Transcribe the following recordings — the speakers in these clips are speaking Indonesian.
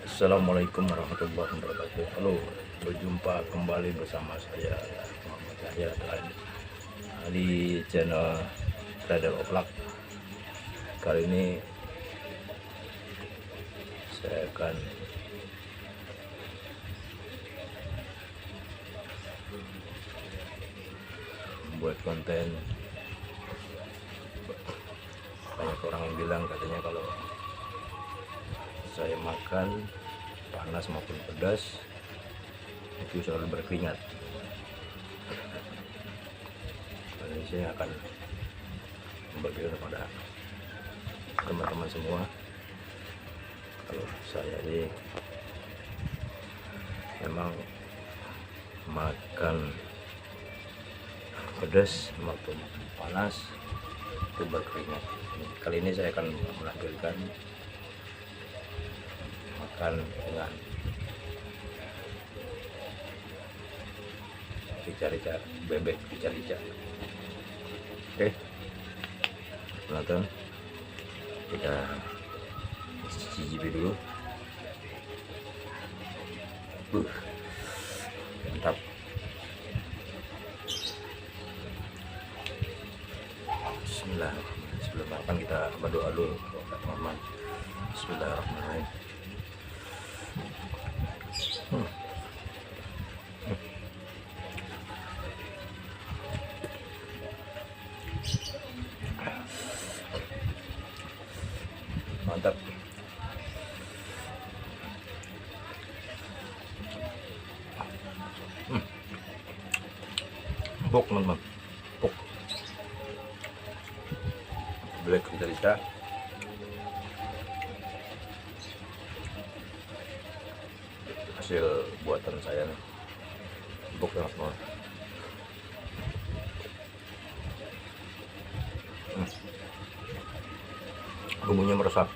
Assalamualaikum warahmatullahi wabarakatuh. Halo, berjumpa kembali bersama saya Muhammad Yahya di channel Trader Oplak. Kali ini saya akan membuat konten. Banyak orang yang bilang katanya kalau saya makan panas maupun pedas itu selalu berkeringat. Jadi saya akan memberitahu kepada teman-teman semua kalau saya ini memang makan pedas maupun panas itu berkeringat. Kali ini saya akan menampilkan makan dengan rica-rica bebek, rica-rica. Oke, penonton, kita cicipi dulu. Mantap. Bismillah. Sebelum makan kita berdoa dulu, teman-teman. Bismillahirrahmanirrahim. Mantap. Empuk, teman-teman. Empuk. Black rica-rica. Hasil buatan saya nih. Empuk banget, teman. Bumbunya meresap.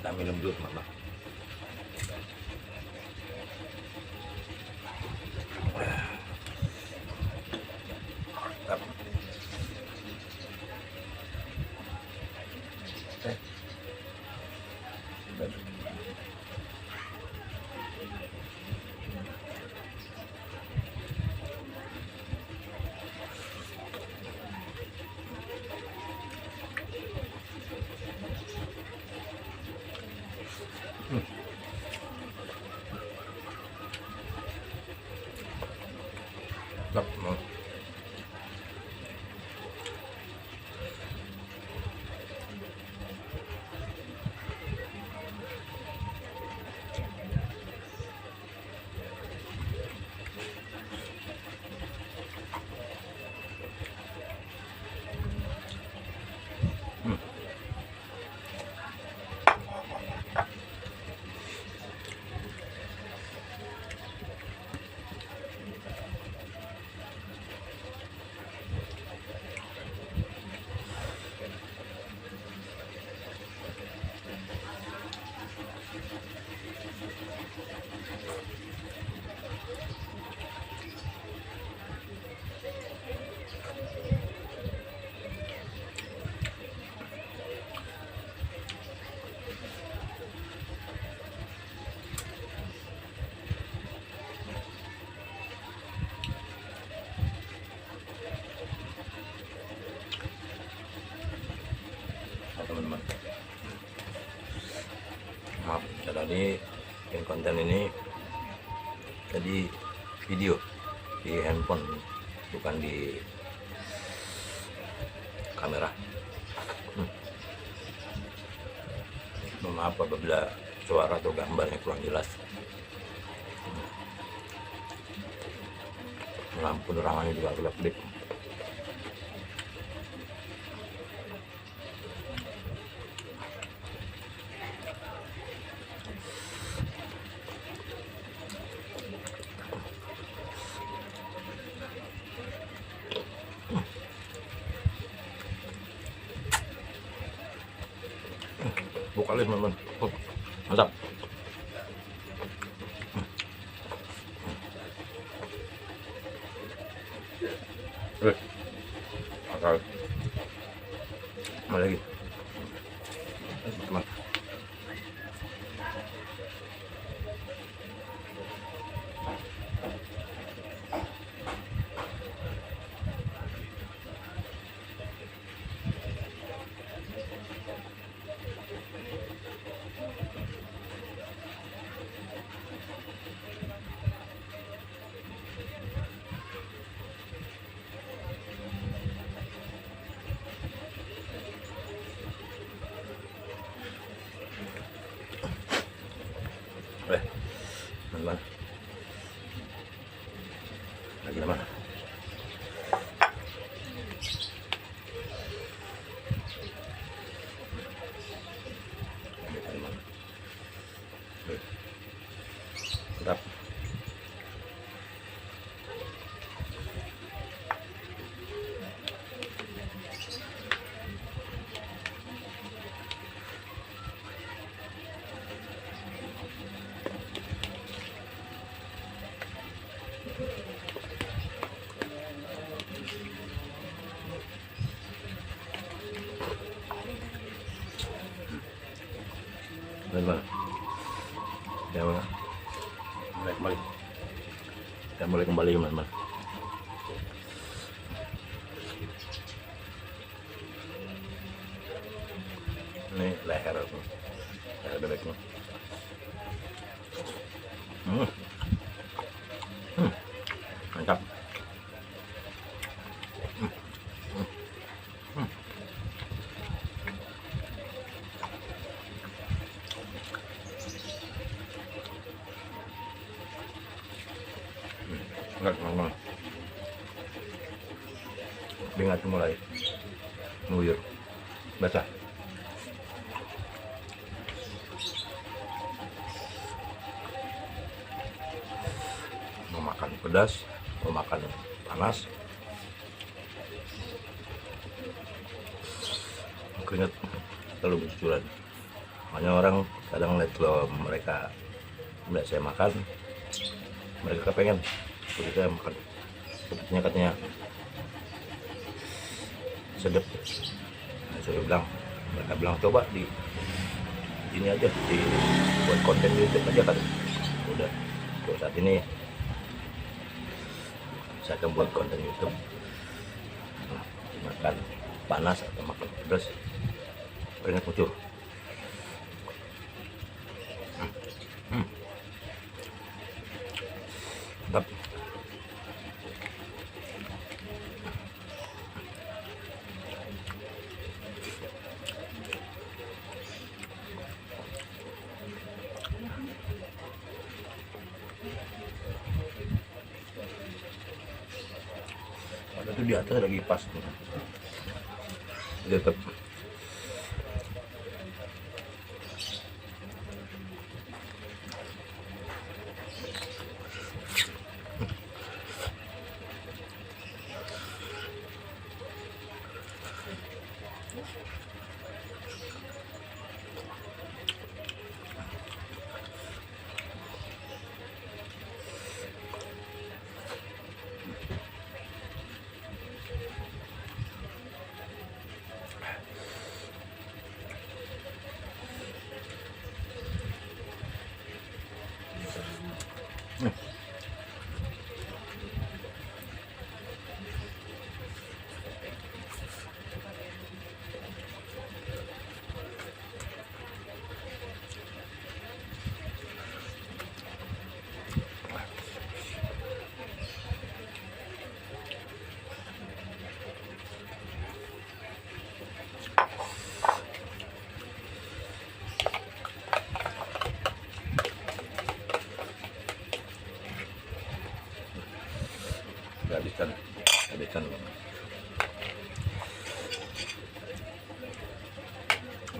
Kita minum dulu, teman-teman. Mantap. Teman-teman, maaf ya, tadi bikin konten ini jadi video di handphone, bukan di kamera. Maaf apabila suara atau gambarnya kurang jelas. Lampu nerangannya juga gelap-gelip. Buka lagi teman-teman. Mantap. Akal. Mana lagi? Teman. Teman-teman. Lagi teman. Mantap. Teman-teman, ya mulai kembali, kita mulai kembali teman-teman. Ini leher bebeknya. Mantap. Enggak teman-teman, bingat mulai nguyur basah. Mau makan pedas, mau makan panas, keringet terlalu bercucuran. Makanya orang kadang lihat kalau mereka melihat saya makan, mereka kepengen seperti saya makan, sepertinya katanya sedap. Nah, saya bilang, mereka bilang coba di ini aja, di buat konten YouTube aja kan. Udah, untuk saat ini saya akan buat konten YouTube makan panas atau makan pedas, keringat muncul. Mantap. Ada tuh di atas lagi pas tuh. Dia tetap habisan.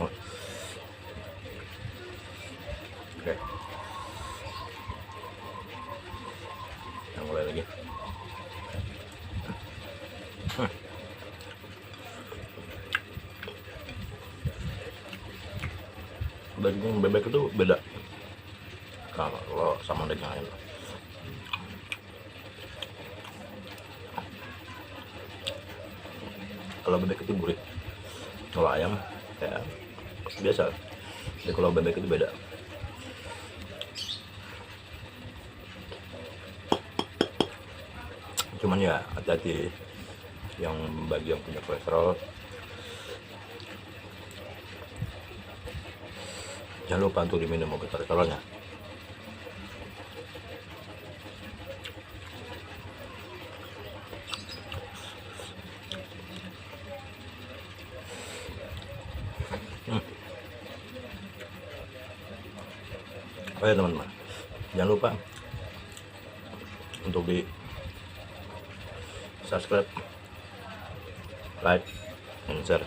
Oh. Oke. Yang mulai lagi. Daging bebek itu beda kalau sama daging ayam. Kalau bebek itu gurih, kalau ayam ya biasa. Jadi kalau bebek itu beda. Cuman ya hati-hati yang bagi yang punya kolesterol, jangan lupa untuk diminum obat kolesterolnya. Oh ya teman-teman, jangan lupa untuk di subscribe, like, dan share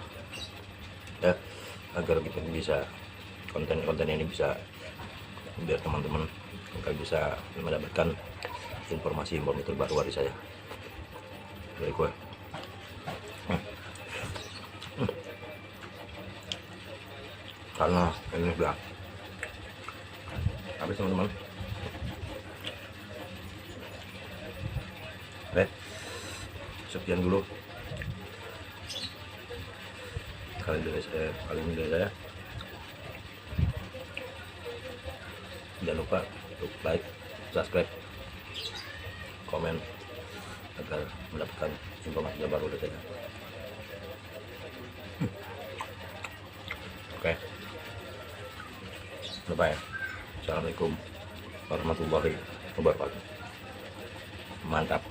ya, agar kita bisa konten-konten ini bisa biar teman-teman agar bisa mendapatkan informasi terbaru dari saya, dari gue. Karena ini udah habis teman-teman. Oke, sekian dulu kali ini dari saya. Jangan lupa untuk like, subscribe, komen agar mendapatkan informasi terbaru dari saya. Oke, lupa ya. Assalamualaikum warahmatullahi wabarakatuh. Mantap.